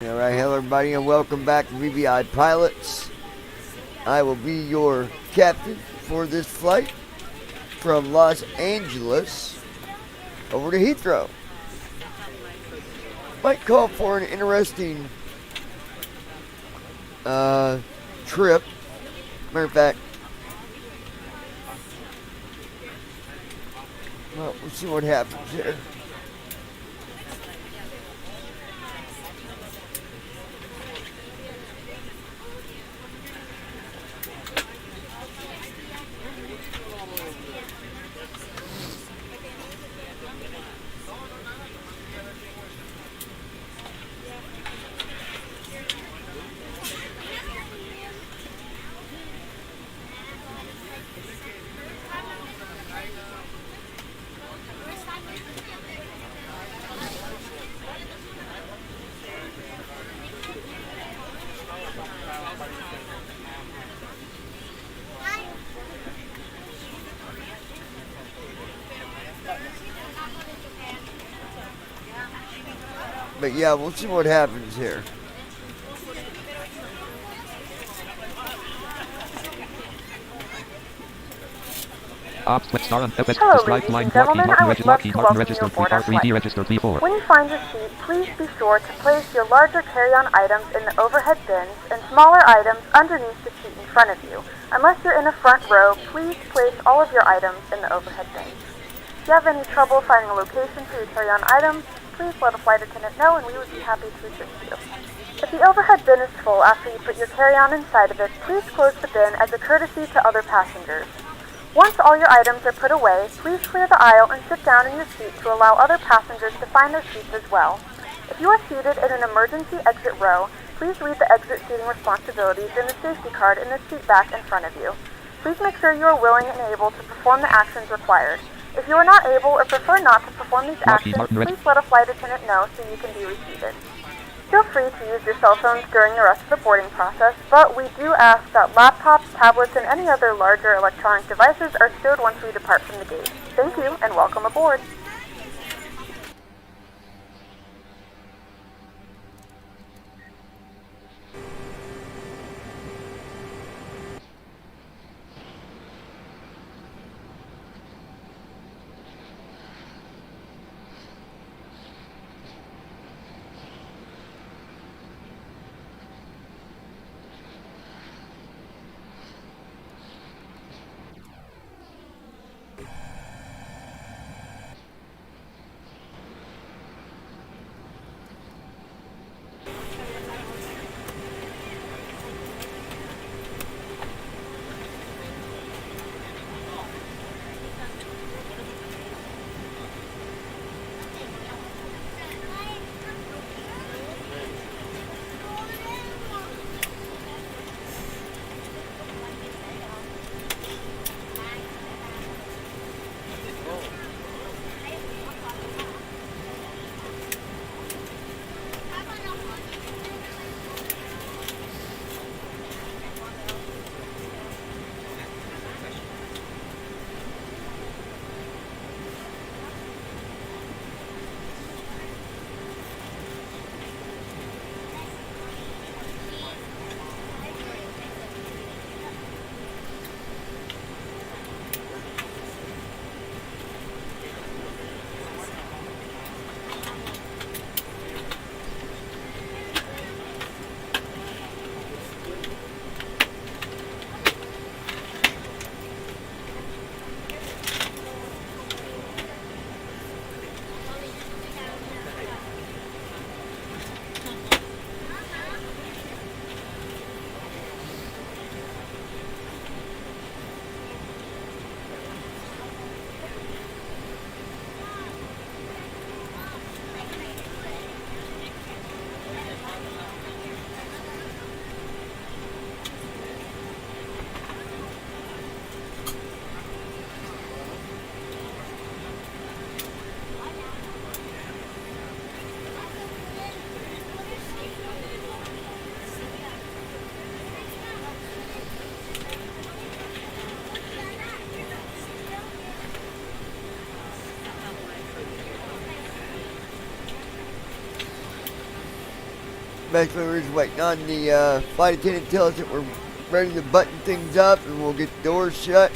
Alright, hello everybody and welcome back to VVI Pilots. I will be your captain for this flight from Los Angeles over to Heathrow. Might call for an interesting trip. Matter of fact, well, we'll see what happens here. But yeah, we'll see what happens here. Hello, ladies and gentlemen. I would love to welcome you aboard our flight. When you find your seat, please be sure to place your larger carry-on items in the overhead bins and smaller items underneath the seat in front of you. Unless you're in a front row, please place all of your items in the overhead bins. If you have any trouble finding a location for your carry-on items, please let a flight attendant know and we would be happy to assist you. If the overhead bin is full after you put your carry-on inside of it, please close the bin as a courtesy to other passengers. Once all your items are put away, please clear the aisle and sit down in your seat to allow other passengers to find their seats as well. If you are seated in an emergency exit row, please read the exit seating responsibilities in the safety card in the seat back in front of you. Please make sure you are willing and able to perform the actions required. If you are not able or prefer not to perform these actions, please let a flight attendant know so you can be reseated. Feel free to use your cell phones during the rest of the boarding process, but we do ask that laptops, tablets, and any other larger electronic devices are stowed once we depart from the gate. Thank you, and welcome aboard. Basically, we're just waiting on the flight attendant to tell us that we're ready to button things up, and we'll get the doors shut,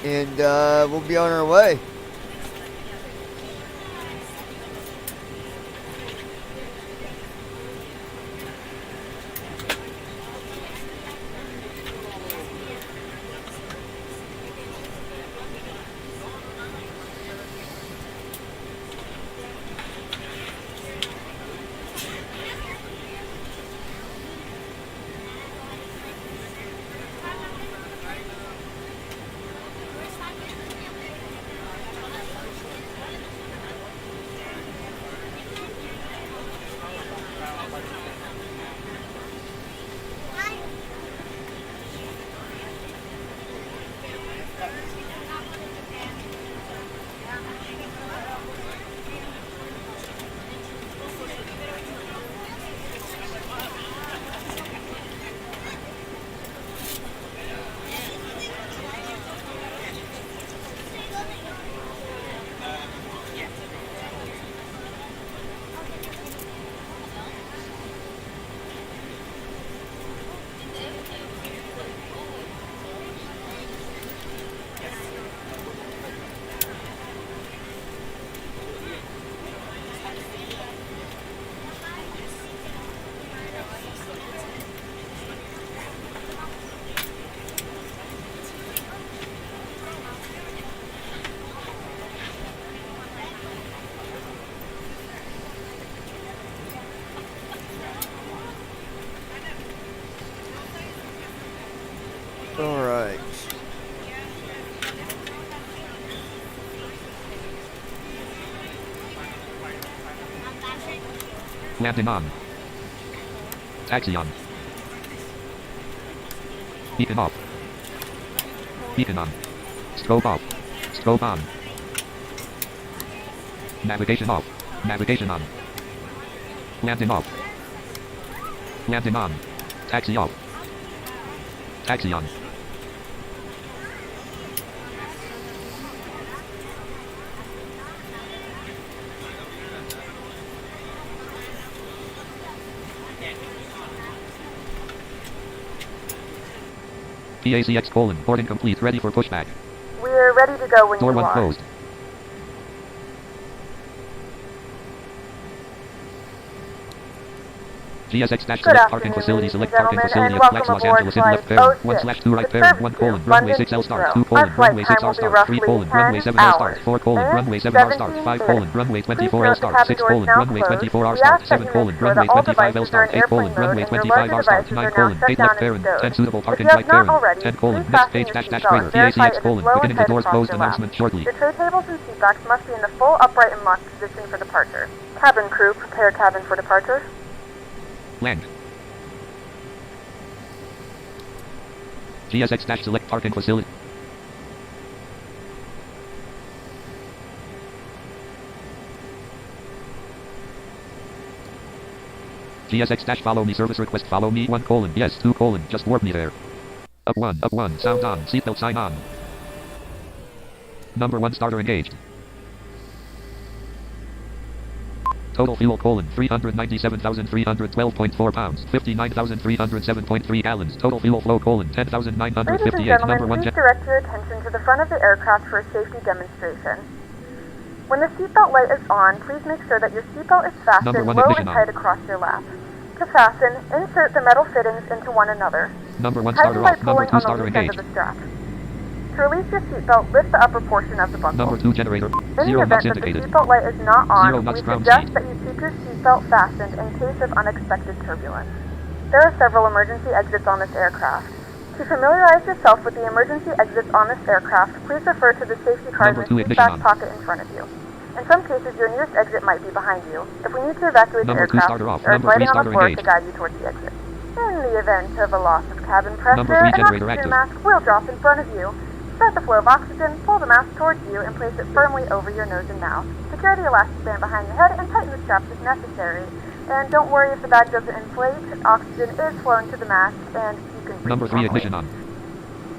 and we'll be on our way. Alright. Landing on. Taxi on. Beacon off. Beacon on. Strobe off. Strobe on. Navigation off. Navigation on. Landing off. Landing on. Taxi off. Taxi on. PACX : boarding complete, ready for pushback. We're ready to go when Door you 1 are. closed. GSX- select parking facility, select parking facility of Flex Los Angeles in left bearing, 1/2 right bearing, 1 : runway 6 L start, 2 : runway 6 R start, 3 : runway 7 L start, 4 : runway 7 R start, 5 : runway 24 L start, 6 : runway 24 R start, 7 : runway 25 L start, 8 : runway 25 R start, 9 : 8 left bearing, 10 suitable parking right bearing, 10 : next page dash greater, PACX : beginning the doors closed announcement shortly. The tray tables and seatbacks must be in the full upright and locked position for departure. Cabin crew, prepare cabin for departure. Land. GSX- select parking facility. GSX- follow me, service request, follow me, 1 : yes, 2 : just warp me there. Up 1, sound on, seatbelt sign on. Number 1 starter engaged. Total fuel: 397,312.4 pounds, 59,307.3 gallons. Total fuel flow: 10,958. Ladies and Number 1 gentlemen, please direct your attention to the front of the aircraft for a safety demonstration. When the seatbelt light is on, please make sure that your seatbelt is fastened Number 1 low and ignition on. tight across your lap. To fasten, insert the metal fittings into one another. Number 1 Tighten starter by off. Number pulling 2 on the starter loose end engaged. of the strap. To release your seatbelt, lift the upper portion of the buckle. Number 2 generator. In the 0 event knots that the indicated. seatbelt light is not 0 on, knots we ground suggest speed. that you keep your seatbelt fastened in case of unexpected turbulence. There are several emergency exits on this aircraft. To familiarize yourself with the emergency exits on this aircraft, please refer to the safety card Number in 2 the ignition seat back on. pocket in front of you. In some cases, your nearest exit might be behind you. If we need to evacuate the Number 2 aircraft, starter off. there is Number 3 lighting on starter the floor to engaged. guide you towards the exit. In the event of a loss of cabin pressure, Number 3 an generator oxygen active. mask will drop in front of you. Start the flow of oxygen, pull the mask towards you, and place it firmly over your nose and mouth. Secure the elastic band behind your head and tighten the straps if necessary. And don't worry if the bag doesn't inflate, oxygen is flowing to the mask, and you can breathe Number 3 normally. ignition on.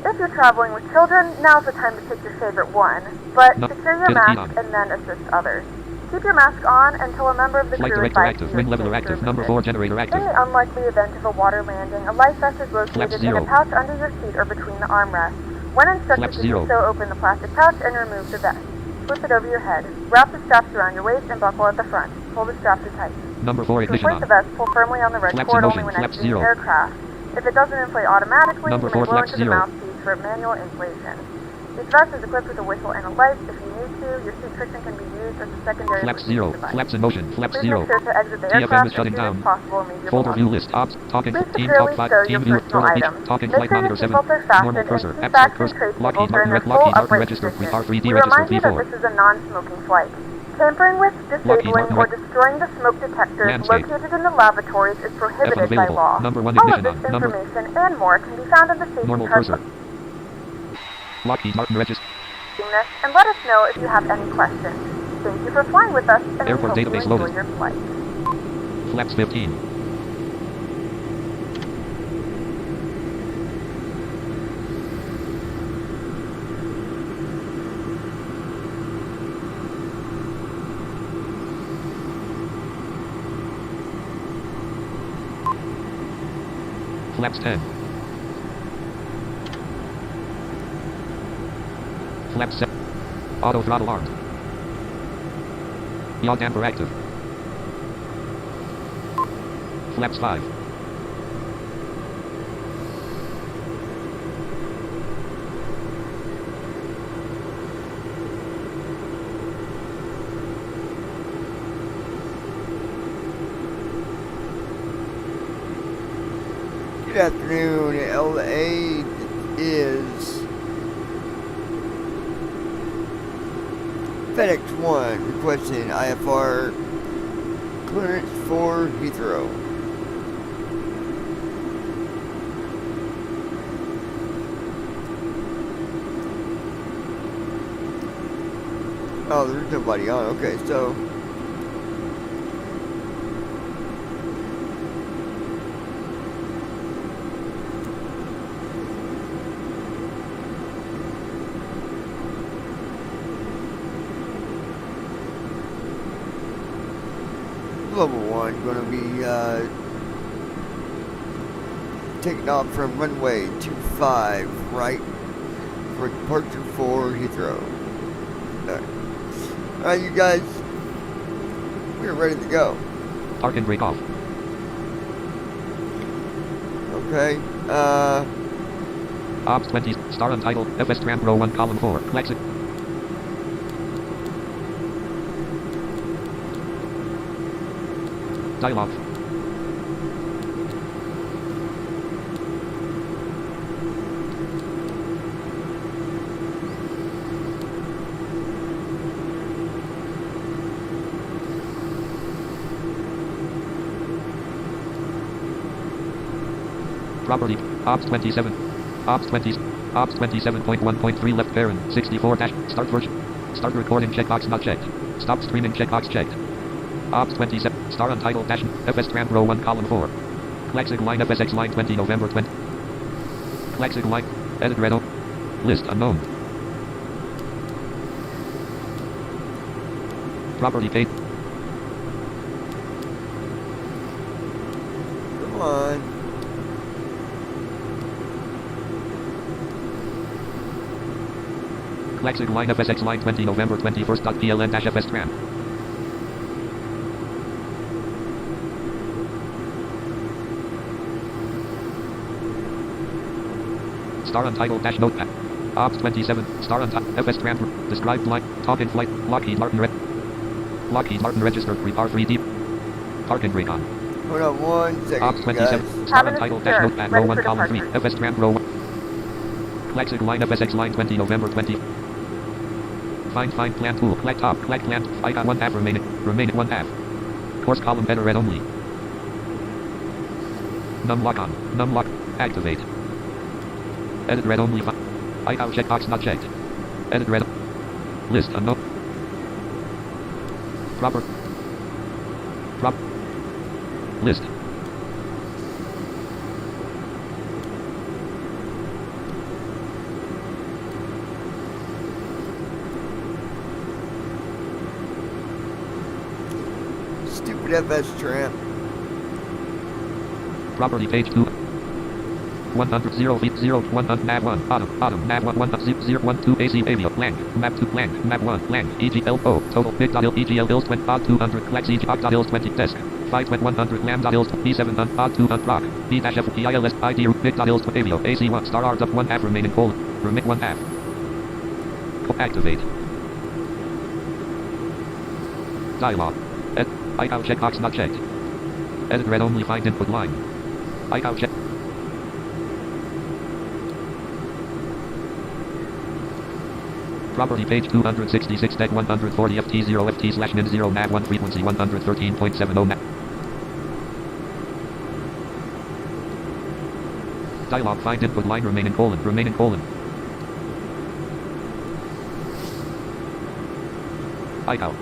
If you're traveling with children, now's the time to pick your favorite one, but No, secure your fifteen mask on. and then assist others. Keep your mask on until a member of the Flight crew director advises active. you Wind to leveler change active. services. Number 4 generator active. In the unlikely event of a water landing, a life vest is Flaps located in 0. a pouch under your seat or between the armrests. When instructed Flaps to 0. do so, open the plastic pouch and remove the vest. Slip it over your head. Wrap the straps around your waist and buckle at the front. Pull the straps tight. Number 4 To ignition inflate the on. vest, pull firmly on the red Flaps cord in only motion. when Flaps exiting the 0. aircraft. If it doesn't inflate automatically, Number you may 4 blow flaps into the 0. mouthpiece for manual inflation. This vest is equipped with a whistle and a light. If you need to, your seat cushion can be used as a secondary Flaps sleeping 0. device. Flaps in motion. Flaps Please 0. make sure to exit the TFM aircraft is shutting as soon down. as possible and leave your Folder view belongings. list. Ops. Talking. Please Team securely top 5. stow your Team viewer. personal Turtle beach. items. Talking Make flight sure your monitor 7. seatbelts are Normal fastened cursor. and seat Absent backs and cursor. tray tables Lockheed are in Martin. their full Lockheed Martin upright registered. position. R3D We registered. remind you that V4. this is a non-smoking flight. Tampering with, disabling, Martin or destroying the smoke detectors Landscape. located in the lavatories is prohibited by available. law. Number 1 All of ignition this on. Number. information and more can be found in the safety Normal card cursor. Lockheed Martin registered. and let us know if you have any questions. Thank you for flying with us, and Airport we hope database you enjoy loaded. your flight. Flaps 15. Flaps 10. Flaps 7. Auto throttle armed. Yaw damper active. Flaps 5. Good afternoon, L.A. is FedEx 1 requesting IFR clearance for Heathrow. Oh, there's nobody on. Okay, so Global 1 going to be taking off from runway 25 right for departure for Heathrow. Alright, you guys, we're ready to go. Park and break off. Okay, Ops 20. Star untitled. FS Tram row 1 column 4. Exit. Dialogue. Property. Ops 27. Ops 20. Ops 27.1.3 left parent. 64 dash. Start version. Start recording checkbox not checked. Stop streaming checkbox checked. Ops 27. Star untitled dash. FS Tram row 1 column 4. Claxic line FSX line 20 November 20. Claxic line. Edit red. List unknown. Property paid. come on. Claxic line FSX line 20 November 21st. PLN dash FS Tram. Star untitled dash notepad. Ops 27. Star untitled. FS Tram. Described line. Talk in flight. Lockheed Martin Lockheed Martin registered. Repar 3D. Park and break on. Hold on 1 second, Ops you 27. guys. Star Cabin untitled secure. dash notepad row Ready 1 for column 3. departure. FS Tram row 1. Claxic line FSX line 20 November 20. Find plan tool. Clack top. Clack plan. I got 1 half remaining. Remaining 1 half. Course column better red only. Num lock on. Num lock. Activate. Edit red only. I got checkbox not checked. Edit red. List unknown. Proper. List. stupid FS tramp. Property page 2. 100 0 feet 0 100 nav 1 bottom nav 1 1 0 0 1 2 AC avio blank map 2 blank map 1 blank EGLO total big dot EGL hills 20 odd 200 flex EG odd hills 20 desk 5 100 lambda hills B700 odd 200 rock B dash F EILS ID root big dot hills avio AC 1 star R's up 1 half remaining cold remit 1 half activate dialog ICAO checkbox not checked edit read only find input line ICAO check Property page 266 deck 140 FT0 FT slash min 0 nav 1 frequency 113.70 nav. Dialog find input line remaining colon. ICAO.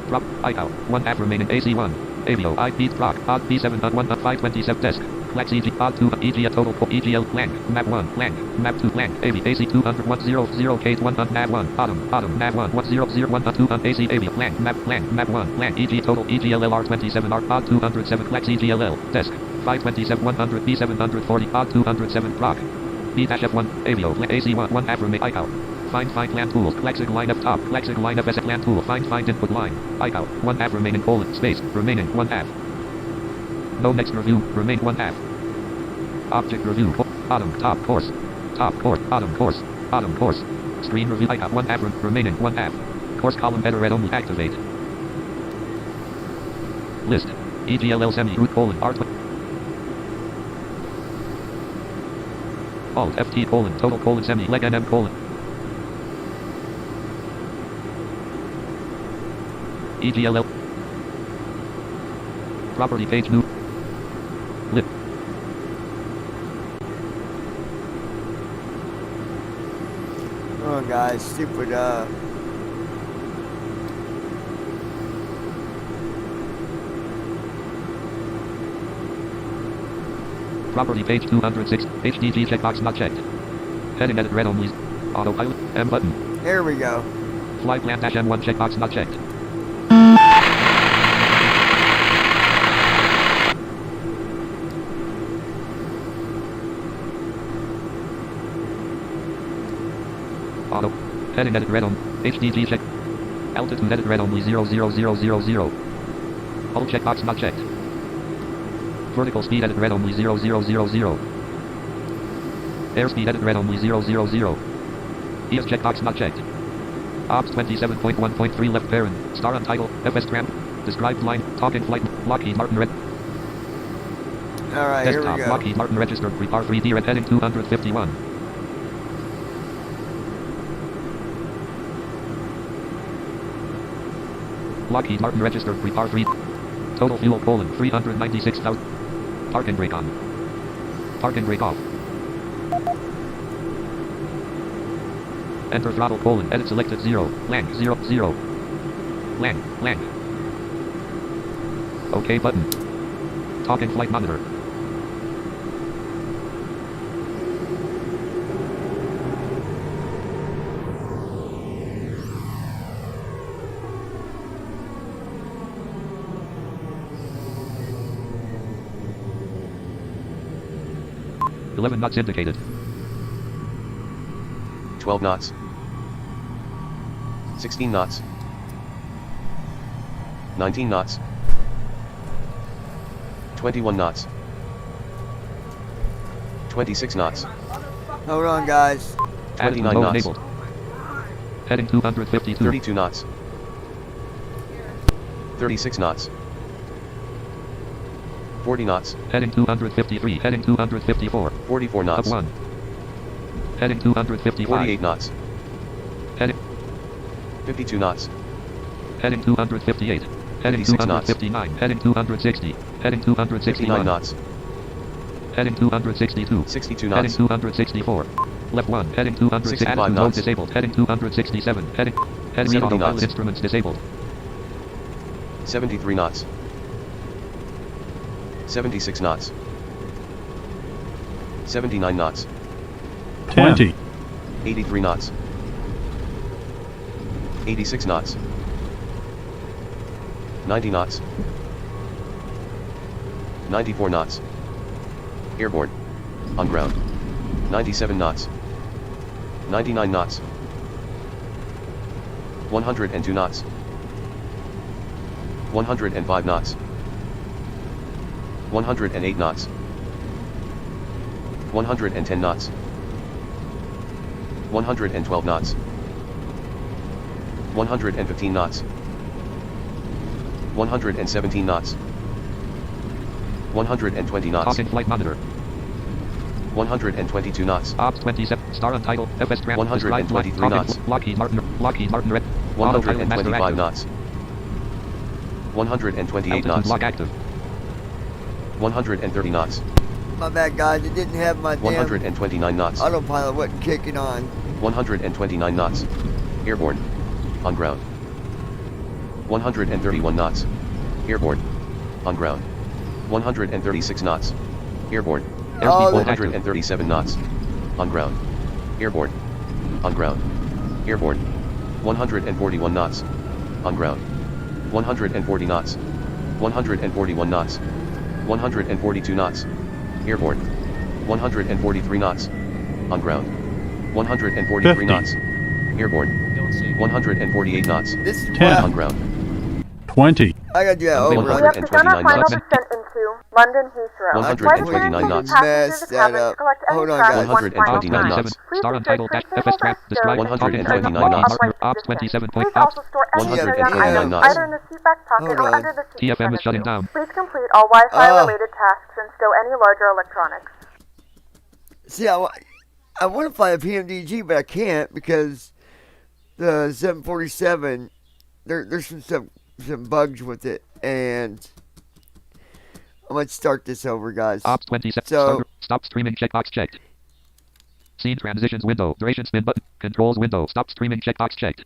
Prop ICAO 1 half remaining AC1. Avio I beat proc odd B7 1 527 desk. Flex EG odd 2 EG a total EGL blank map 1 blank map 2 blank AV AC 200 100 K 1 nav 1 bottom nav 1 100 1 2 AC AV blank map 1 blank EG total EGLLR 27 R odd 207 flex EGLL desk 527 100 B740 odd 207 proc B dash F1 Avio AC 1 half remain ICAO find land tools Lexic line up top Lexic line up as land tool find input line ICAO 1 half remaining colon space remaining 1 half no next review remain 1 half object review bottom top course bottom course screen review ICAO 1 half remaining 1 half course column header read only activate list EGLL semi root colon R alt FT colon total colon semi leg NM colon EGLL property page new lip Oh guys, stupid property page 206 HDG checkbox not checked heading edit read only autopilot M button Here we go. fly plan dash M1 checkbox not checked auto heading edit red on HDG check altitude edit red only 00000 all checkbox not checked vertical speed edit red only 0000 airspeed edit red only 000 ES checkbox not checked ops 27.1.3 left parent star untitled FS tramp described line talking flight Lockheed Martin red Alright, here desktop we go. Lockheed Martin registered prepar 3D red heading 251 Lockheed Martin registered prepar 3 total fuel colon 396,000 parking brake on parking brake off enter throttle colon edit selected 0 blank 0 0 blank OK button talking flight monitor .11 knots indicated 12 knots 16 knots 19 knots 21 knots 26 knots Hold on, guys. 29 knots enabled. Heading 252 32 knots 36 knots 40 knots heading 253 heading 254 44 up knots 1 heading 255 48 knots heading 52 knots heading 258 heading 56 knots. 259 heading 260 heading 59 261 knots heading 262 62 heading knots 264 left 1 heading 206 65 attitude mode knots. disabled heading 267 heading 70 autopilot knots. instruments disabled 73 knots 76 knots 79 knots 20, 83 knots 86 knots 90 knots 94 knots. Airborne. On ground. 97 knots. 99 knots. 102 knots. 105 knots. 108 knots. 110 knots. 112 knots. 115 knots. 117 knots. 120 knots. Talking flight monitor. 122 knots. Ops 27. Star Untitled. FS Trans. 123 knots. Lockheed Martin. Lockheed Martin Red. 125 knots. 128 knots. Lock active. 130 knots. My bad, guys. It didn't have my damn 129 knots. autopilot wasn't kicking on. 129 knots. Airborne. On ground. 131 knots. Airborne. On ground. 136 knots. Airborne. Oh, 137 knots. On ground. Airborne. On ground. Airborne. 141 knots. On ground. 140 knots. 141 knots. 142 knots. Airborne. 143 knots. On ground. 143 50. knots. Airborne. 148 knots. This is 10. why On ground. 20. I gotta do that over. We have begun our 129 final knots. descent into London Heathrow. 129 knots. Passengers to cabin to collect any Hold on, trash guys. one final 129 time. knots. Please Star ensure Untitled. traceable FS Trans. bags, Describe. stowed, and Talking taken flight during knots. all flight Ops distance. 27. Please also store any 129 carry-on items knots. either in the seat back pocket Hold or on. under the seat in TFM front is of shutting you. down. Please complete all Wi-Fi related tasks and stow any larger electronics. See, I want to fly a PMDG, but I can't because the 747, there's some bugs with it, and I'm going to start this over, guys. Ops 27. So, Stop streaming checkbox checked. Scene transitions window. Duration spin button. Controls window. Stop streaming checkbox checked.